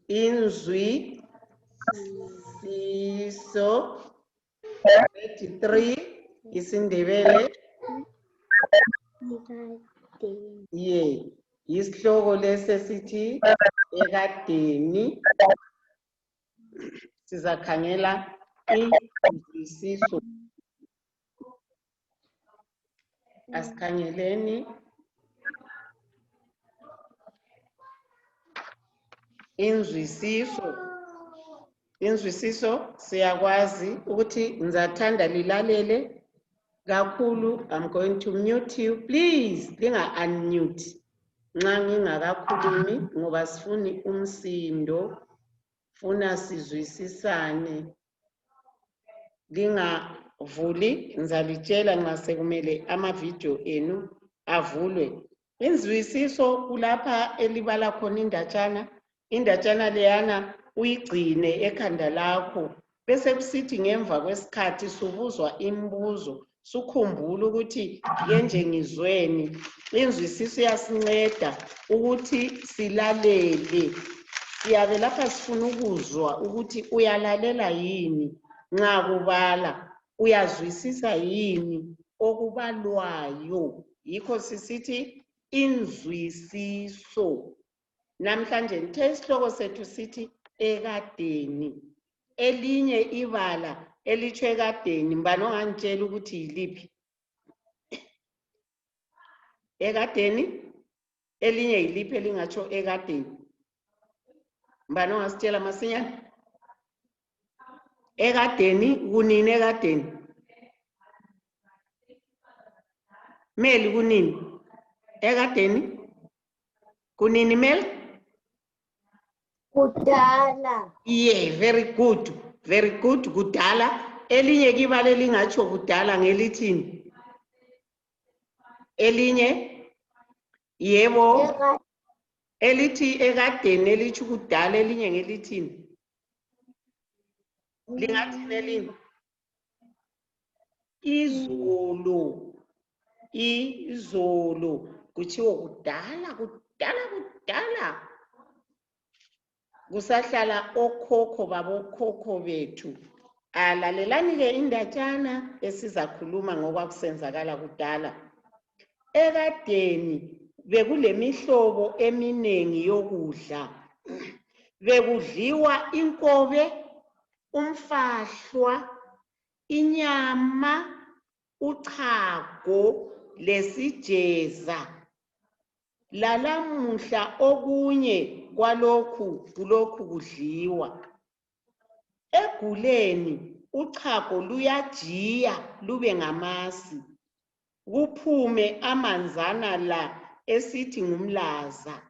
Inzwisiso. 33 isiNdebele. Yeah. Isihloko lesesithi ekadeni. Sizakhangela inzwisiso. Asikhangeleni inzwisiso. Inzwisiso siyakwazi ukuthi ngizathanda lilalele kakhulu. I'm going to mute you. Please linga-unmute nxa ngingakakhulumi ngoba sifuni umsindo. Funa sizwisisane. Lingavuli, ngizalitshela nxa sekumele amavidiyo enu avulwe. Inzwisiso kulapha elibala khona indatshana. Indatshana leyana uyigcine ekhanda lakho. Bese kusithi ngemva kwesikhathi subuzwa imibuzo. Sukhumbula ukuthi ngenje ngizweni. Inzwisiso iyasinceda ukuthi silalele. Siyabe lapha sifuna ukuzwa ukuthi uyalalela yini. Nxa kubala uyazwisisa yini okubalwayo. Yikho sisithi inzwisiso. Namhlanje ngithe isihloko sethu sithi ekadeni. Elinye ibala elitsho ekadeni mbani ongangitshela ukuthi yiliphi? Ekadeni? Elinye yiliphi elingatsho ekadeni? Mbani ongasitshela masinyane? Ekadeni, kunini ekadeni? Meli kunini? Ekadeni? Kunini Meli? Kudala. Yeah, very good. Very good. Kudala. Elinye kibala elingatsho kudala ngelithini? Elinye? Yebo. Elithi ekadeni elitsho kudala elinye ngelithini? Lingathini elinye? Izolo. Izolo. Kuthiwo kudala, kudala, kudala. Kusahlala okhokho babokhokho bethu. Alalelani ke indatshana esizakhuluma ngokwakusenzakala kudala. Ekadeni bekulemihlobo eminengi yokudla. Bekudliwa inkobe, umfahlwa, inyama, uchago, lesijeza. Lalamuhla okunye kwalokhu kulokhu kudliwa. Eguleni uchago luyajiya lube ngamasi. Kuphume amanzana la esithi ngumlaza.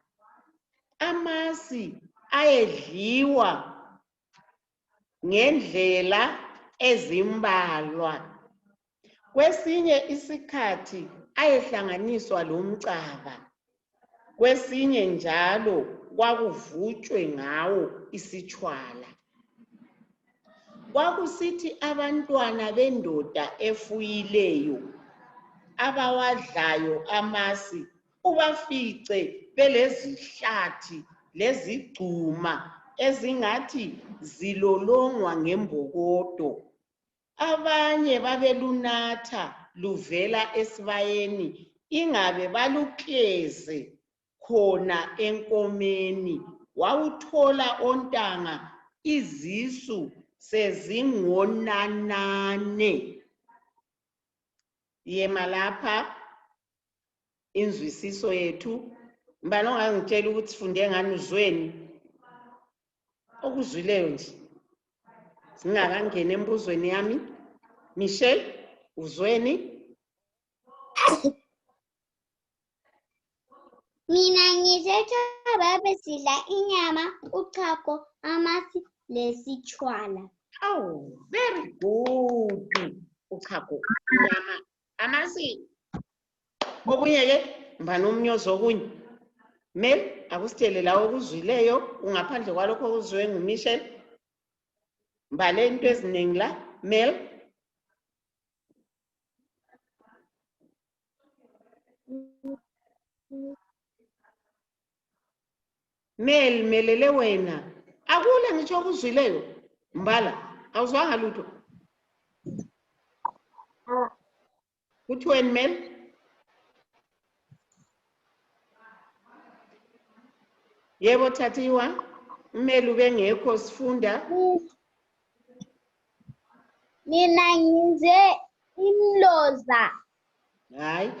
Amasi ayedliwa ngendlela ezimbalwa. Kwesinye isikhathi ayehlanganiswa lomcaba. Kwesinye njalo kwakuvutshwe ngawo isitshwala. Kwakusithi abantwana bendoda efuyileyo abawadlayo amasi ubafice belezihlathi lezigcuma ezingathi zilolongwa ngembokodo. Abanye babelunatha luvela esibayeni ingabe balukleze khona enkomeni. Wawuthola ontanga izisu sezingonanane. Yema lapha inzwisiso yethu. Mbani ongangitshela ukuthi sifunde ngani uzweni? Okuzwileyo nje. Singakangena embuzweni yami. Michelle, uzweni? Mina ngizetha babe sidla inyama, uchago, amasi lesitshwala. Oh, very good. Uchago, inyama, amasi. Okunye ke mbani umnyozo okunye? Mel, akusitshele lawo okuzwileyo ungaphandle kwalokho okuzwe nguMichelle. Mbale into eziningi la, Mel. melele wena. Akule ngitsho okuzwileyo. Mbala, awuzwanga lutho. Kuthiweni Mel? Yebo Thathiwa, Mel ubengekho sifunda. Mina ngize imloza. Hayi.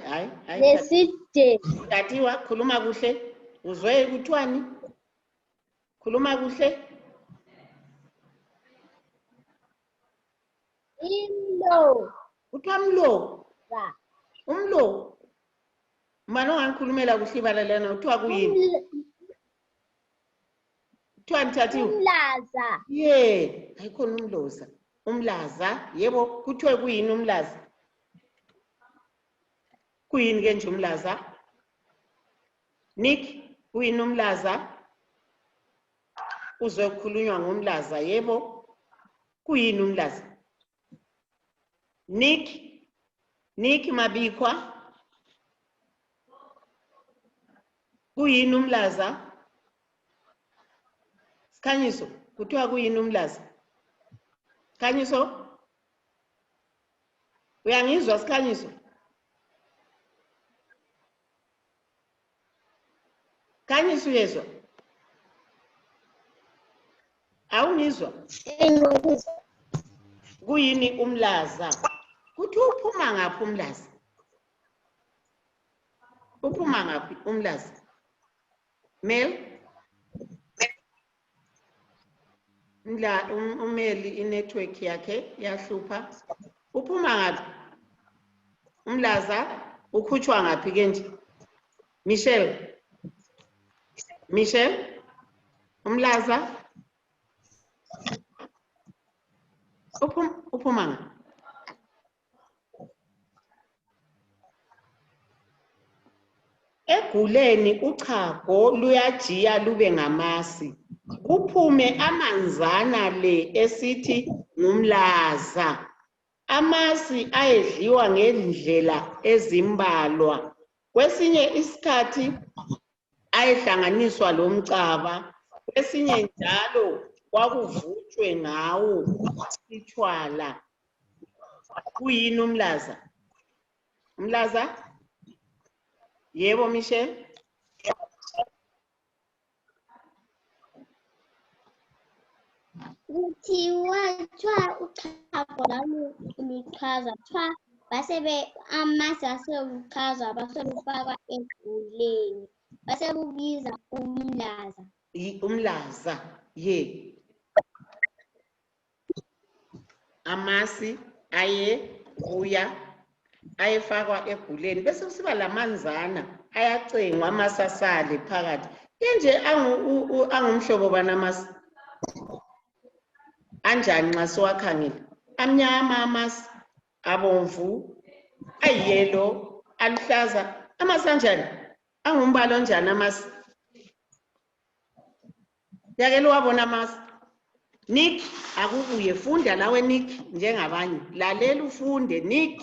Leside. Thathiwa, khuluma kuhle. Uzwe kuthiwani? Khuluma kuhle. Imlo. Kuthiwa mlo. Umlo. Mano angikhulumela kuhle ibala lena uthiwa kuyini? Kuthiwani Thathiwa? Umlaza. Ye, ayikhona umloza. Umlaza, yebo kuthiwe kuyini umlaza? Kuyini ke nje umlaza? Nick, kuyini umlaza? Uzwe kukhulunywa ngomlaza, yebo. Kuyini umlaza? Nick Mabikwa. Kuyini umlaza? Sikhanyiso, kuthiwa kuyini umlaza? Sikhanyiso? Uyangizwa Sikhanyiso? Sikhanyiso uyezwa? Awungizwa? Kuyini umlaza? Kuthi uphuma ngaphi umlaza? Uphuma ngaphi umlaza? Mel? Umeli inetwork yakhe yahlupha. Uphuma ngaphi? Umlaza ukhutshwa ngaphi ke nje? Michelle? Umlaza? Uphuma ngaphi? Eguleni uchago luyajiya lube ngamasi. Kuphume amanzana le esithi ngumlaza. Amasi ayedliwa ngendlela ezimbalwa. Kwesinye isikhathi ayehlanganiswa lomcaba. Kwesinye njalo kwakuvutshwe ngawo isitshwala. Kuyini umlaza? Umlaza? Yebo Michelle? Kuthiwa uchago luchaza base amasi asewuchaza baselufaka eguleni base bubiza umlaza. Umlaza, ye. Amasi ayefakwa eguleni bese kusiba lamanzana ayacengwa amasasale phakathi. Nje angumhlobo banamasi. Anjani nxa siwakhangela? Amnyama amasi, abomvu, ayiyelo, aluhlaza. Amasi anjani? Angumbala onjani amasi? Yake wabona amasi. Nick, akubuye funda lawe Nick njengabanye. Lalela ufunde Nick.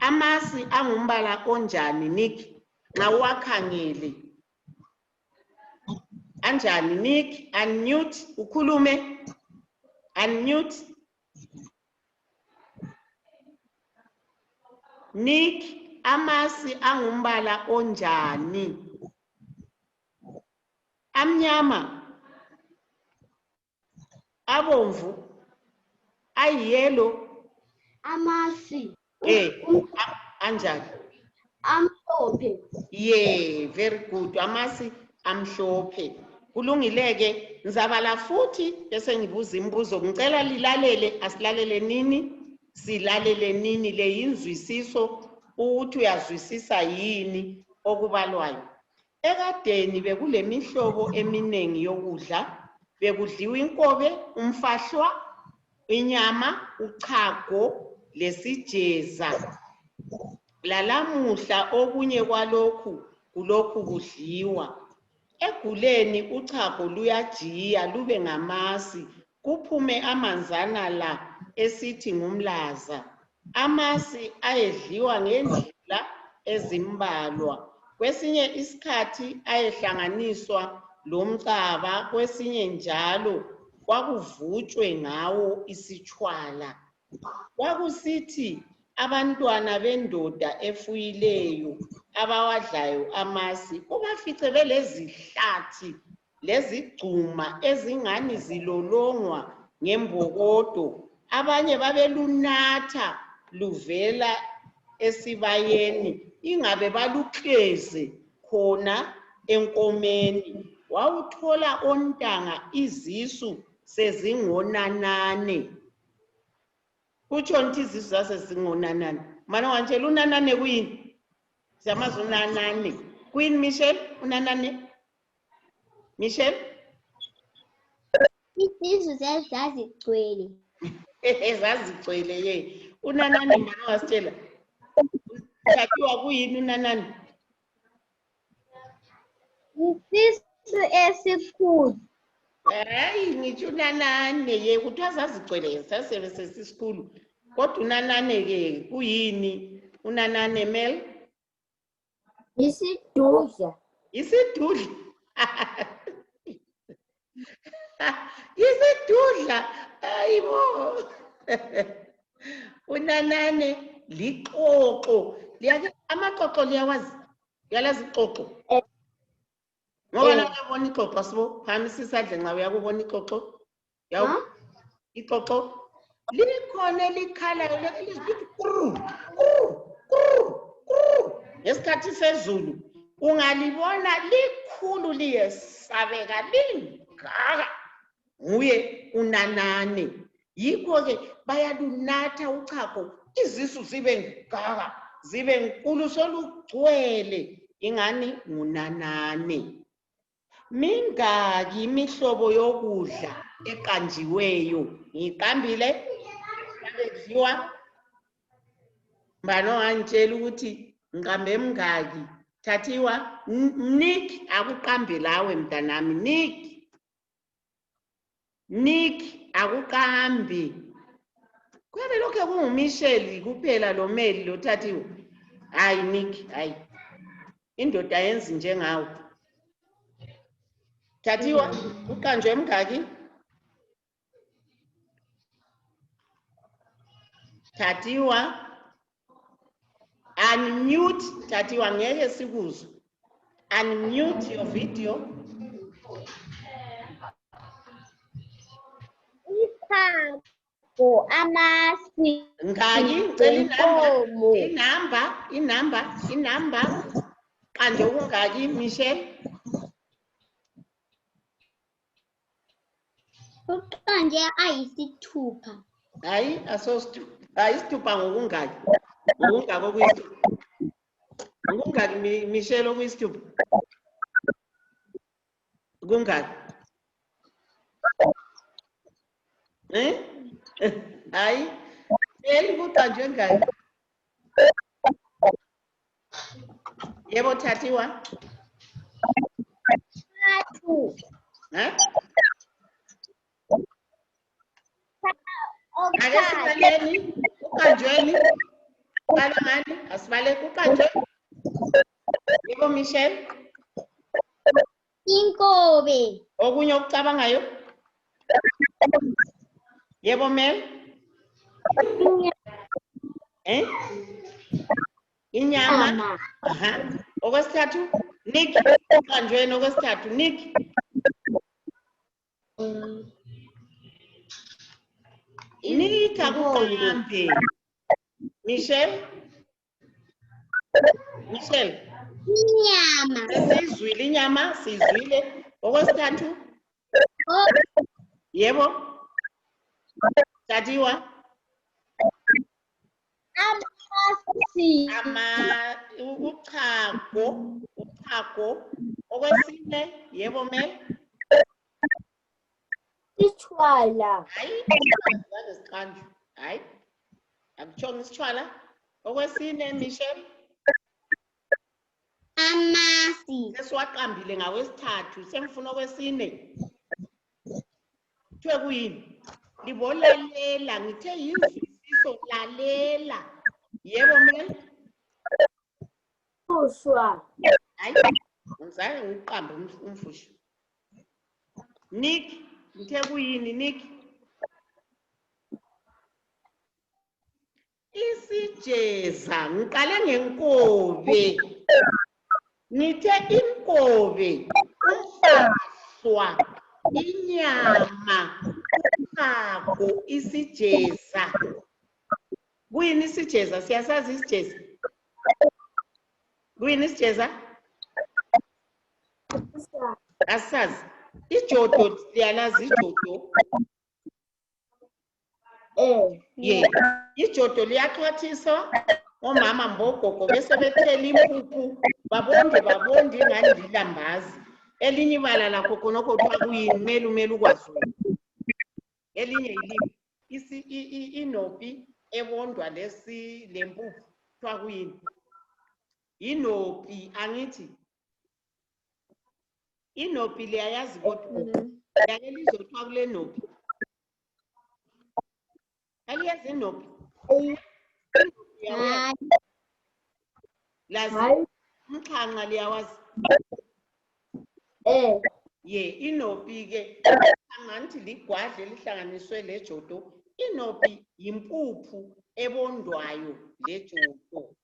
Amasi angumbala onjani Nick? Nxa uwakhangele. Anjani Nick? Unmute ukhulume. Unmute. Nick, amasi angumbala onjani? Amnyama, abomvu, ayiyelo. Amasi. Anjani? Amhlophe. Yeah, very good. Amasi amhlophe. Kulungileke ngizabala futhi bese ngibuza imibuzo. Ngicela lilalele, asilalele nini? Silalele nini le yinzwisiso ukuthi uyazwisisa yini okubalwayo. Ekadeni bekule mihlobo eminengi yokudla. Bekudliwa inkobe, umfahlwa, inyama, uchago lesijeza. Lalamuhla okunye kwalokhu kulokhu kudliwa. Eguleni uchago luyajiya lube ngamasi. Kuphume amanzana la esithi ngumlaza. Amasi ayedliwa ngendlela ezimbalwa. Kwesinye isikhathi ayehlanganiswa lomcaba, kwesinye njalo kwakuvutshwe ngawo isitshwala. Kwakusithi abantwana bendoda efuyileyo abawadlayo amasi ubafice belezihlathi lezigcuma ezingani zilolongwa ngembokodo. Abanye babelunatha luvela esibayeni ingabe balukleze khona enkomeni. Wawuthola ontanga izisu sezingonanane. Kutsho nti izisu zasezingonanane. Mana wantshela unanane kuyini? Siyamazi unanane. Kuyini Michelle? Unanane? Michelle? Izisu zazigcwele. Zazigcwele ye. Unanane mana wasitshela. Kuthiwa kuyini unanane? Isisu esikhulu. Hayi ngitsho unanane ye, kuthiwa zazigcwele sasebe sesisikulu. Kodwa unanane ke kuyini? Unanane Mel? Isidudla. Isidudla. Isidudla. Hayibo. Unanane lixoxo. Amaxoxo liyawazi. Uyalazi ixoxo? Ngoba nakubona ixoxo sibo, phamisa isandla nxa uyakubona ixoxo. Yawu. Ixoxo likhona elikhalayo lelizwi kuru kuru kuru kuru. Ngesikhathi sezulu ungalibona likhulu liyesabeka lingaka. Nguye unanane. Yikho ke bayalunatha uchago izisu zibe ngaka, zibe nkulu solugcwele ingani ngunanane. Mingaki imihlobo yokudla eqanjiweyo? Ngiqambile yabedliwa. Mbano angitshela ukuthi ngiqambe mngaki. Thathiwa Nick akuqambe lawe mntanami. Nick akuqambe. Kwabe lokho kunguMichelle kuphela lo Meli lo Thathiwa. Hayi Nick, hayi. Indoda yenzi njengawe. Thathiwa uqanjwe mngaki? Thathiwa unmute. Thathiwa ngeke sikuzwe. Unmute your video. Ichago, amasi. Ngaki ngicela inamba. Qanje ungaki Michelle? Uqanje ayisithupha. Hayi ayisithupha ngokungaki. Ngokungaki okuyisithupha. Ngokungaki Michelle okuyisithupha. Kungaki? Hayi. Kuqanjwe ngaki? Yebo Thathiwa. 3. Ake sibaleni uqanjweni. Qala ngani? Asibale kuqanjwe. Yebo Michelle. Inkobe. Okunye okucabangayo? Yebo Mel. Inyama. Aha. Okwesithathu Nick uqanjweni okwesithathu Nick. Nick akuqambe. Michelle. Inyama. Sizwile inyama, sizwile. Okwesithathu? Yebo. Thathiwa. Amasi. Uchago. Okwesine? Yebo Mel. Isitshwala. Hayi, siqanjwe. Hayi. Akutshonga isitshwala. Okwesine Michelle. Amasi. Sesiwaqambile ngawesithathu, semfuna okwesine. Kuthiwe kuyini? Libolalela, ngithe yimvisiso lalela. Yebo Mel. Ushwa. Hayi, ngizange ngiqambe umfusho. Nick, ngithe kuyini Nick? Isijeza, ngiqale ngenkobe. Ngithe inkobe, umfahlwa, inyama, uchago, isijeza. Kuyini isijeza? Siyasazi isijeza? Kuyini isijeza? Asazi. Ijodo siyalazi ijodo. Yeah. Ijodo liyaxhwathiswa omama mbogogo bese bethela impuphu babonde ingani lilambazi. Elinye ibala lakho khonokho kuthiwa kuyini kumele ukwazi. Elinye yiliphi? Inopi ebondwa lempuphu kuthiwa kuyini? Inopi angithi. Inopi liyayazi kodwa. Yake lizothiwa kule nopi. Aliyazi inopi? Lazi umxhanqa liyawazi? Ye, inopi ke angathi ligwadle lihlanganiswe lejodo. Inopi yimpuphu ebondwayo lejodo.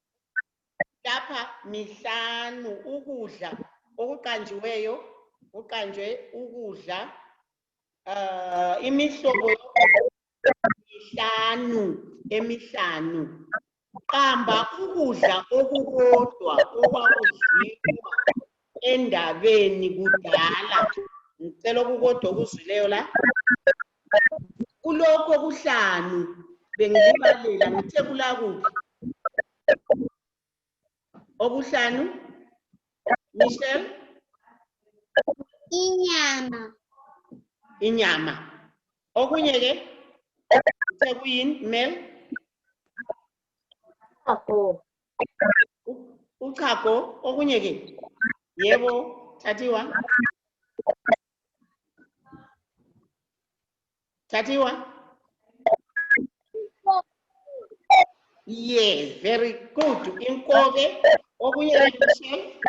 Lapha mihlanu ukudla okuqanjiweyo, uqanjwe ukudla imihlobo emihlanu. Qamba ukudla okukodwa okwakudliwa endabeni kudala. Ngicela okukodwa okuzwileyo la. Kulokho okuhlanu bengilibalela ngithe kulakuphi? Okuhlanu? Michelle? Inyama. Okunye ke? Ngithe kuyini Mel? Uchago. Okunye ke? Yebo, Thathiwa. Yes, very good. Inkobe. Okunye ke Michelle?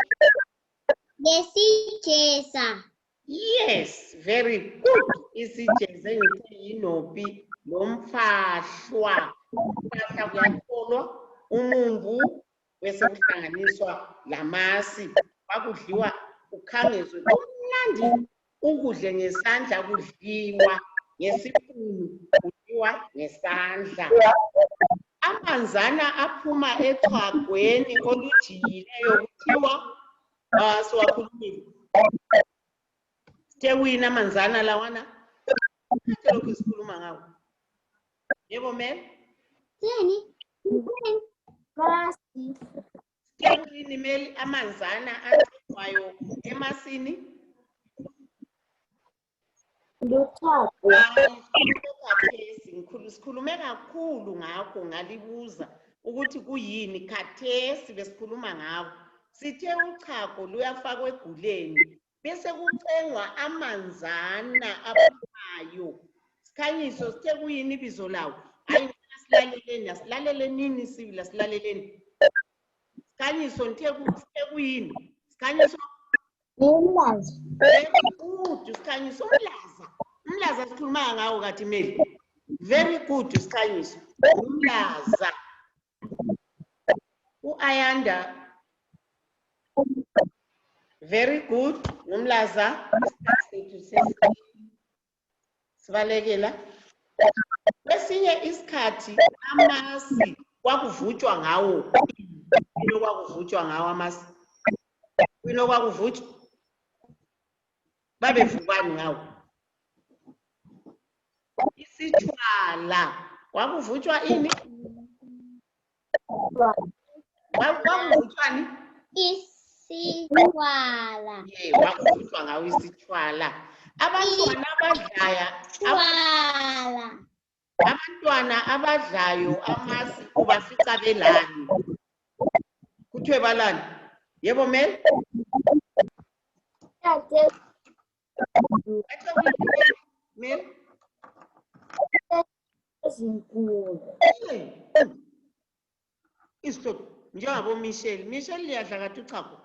Lesijeza. Yes, very good. Isijeza ngithe yinopi lomfahlwa. Umfahla kuyatholwa umumbu bese kuhlanganiswa lamasi. Kwakudliwa ukhangezwe kumnandi. Ukudle ngesandla kudliwa ngesipunu kudliwa ngesandla. Amanzana aphuma echagweni olujiyileyo kuthiwa siwakhulumile. Sithe kuyini amanzana lawana? Lokhu sikhuluma ngawo. Yebo Mel? Sithe kuyini Mel amanzana agcinwayo emasini? Sikhulume kakhulu ngakho ngalibuza ukuthi kuyini khathesi besikhuluma ngawo. Sithe uchago luyafakwa eguleni bese kucengwa amanzana aphumayo. Sikhanyiso sithe kuyini ibizo lawo? Hayi asilaleleni sibila silaleleni. Sikhanyiso sithe kuyini? Sikhanyiso Umlaza. Sikhanyiso umlaza. Umlaza sikhuluma ngawo kathi Meli. Very good Sikhanyiso. Umlaza. Ayanda. Very good. Umlaza. Sibalekela. Kwesinye isikhathi amasi kwakuvutshwa ngawo. Yini kwakuvutshwa ngawo amasi? Yini kwakuvutshwa? Babevukani ngawo? Isitshwala. Kwakuvutshwa ini? Kwakuvutshwani? Isitshwala. Yeah, kwakuvutshwa ngawo isitshwala. Abantwana abadlayo amasi ubafica belani? Kuthiwe balani? Yebo Mel? Mel? Isihlobo njengabo Michelle. Michelle liyadla kathi uchago.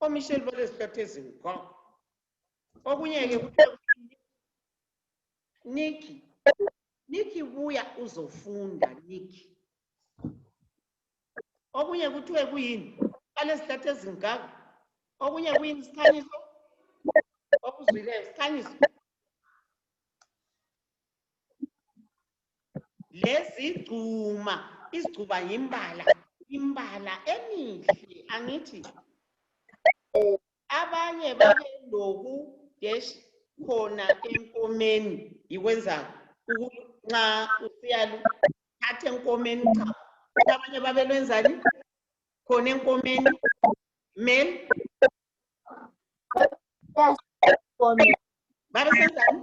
O Michelle balezihlobo ezinkho. Okunye-ke kuthiwe Nikki buya uzofunda Nikki. Okunye kuthiwe kuyini? Balezithathu ezingaka. Okunye kuyini isikhanyiso? Okuzwileyo isikhanyiso. Lezigcuma, izigcuma imbala emihle angithi. Abanye babeloku khona enkomeni yikwenza nxa usiyaluthatha enkomeni cha. Abanye babelwenzani khona enkomeni Mel babesenzani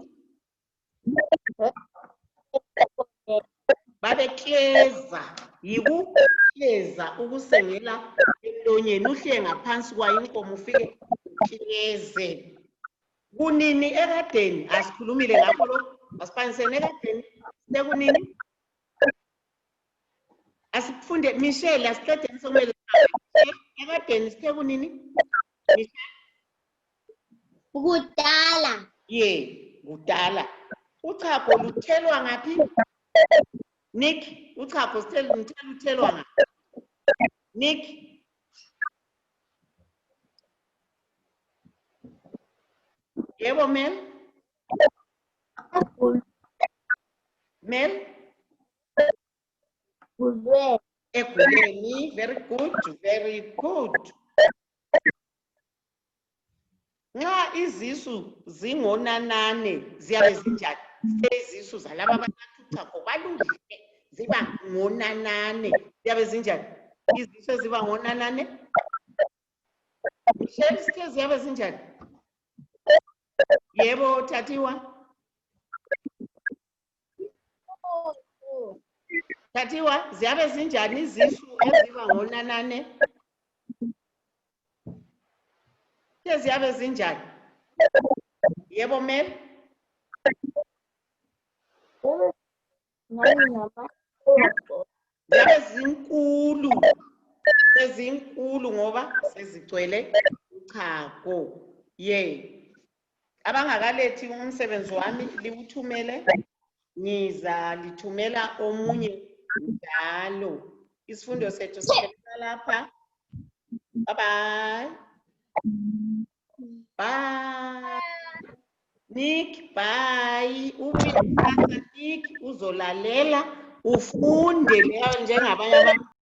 babekleza yikukleza ukusengela emlonyeni uhle ngaphansi kwayinkomo ufike ukleze kunini ekadeni asikhulumile ngakho lokho asipanisene ekadeni sekunini asifunde Michelle asiqedeni sokumele ekadeni sithe kunini Michelle Kudala. Kudala. Uchago luthelwa ngaphi? Nick, uchago luthelwa ngaphi? Nick. Yebo Mel? Mel? Eguleni. Very good, very good. Nxa izisu zingonanane ziyabe zinjani? Izisu zalaba abathathu uchago balungile ziba ngonanane ziyabe zinjani? Izisu eziba ngonanane? Michelle sithe ziyabe zinjani? Yebo Tatiwa? Tatiwa ziyabe zinjani izisu eziba ngonanane? Ziyabe zinjani? Yebo Mel? Ziyabe zinkulu. Sezinkulu ngoba sezigcwele uchago. Abangakalethi umsebenzi wami liwuthumele. Ngizalithumela omunye njalo. Isifundo sethu siphela lapha. Bye bye. Bye. Nick, bye. Ubuye Nick uzolalela ufunde leyo njengabanye abantu.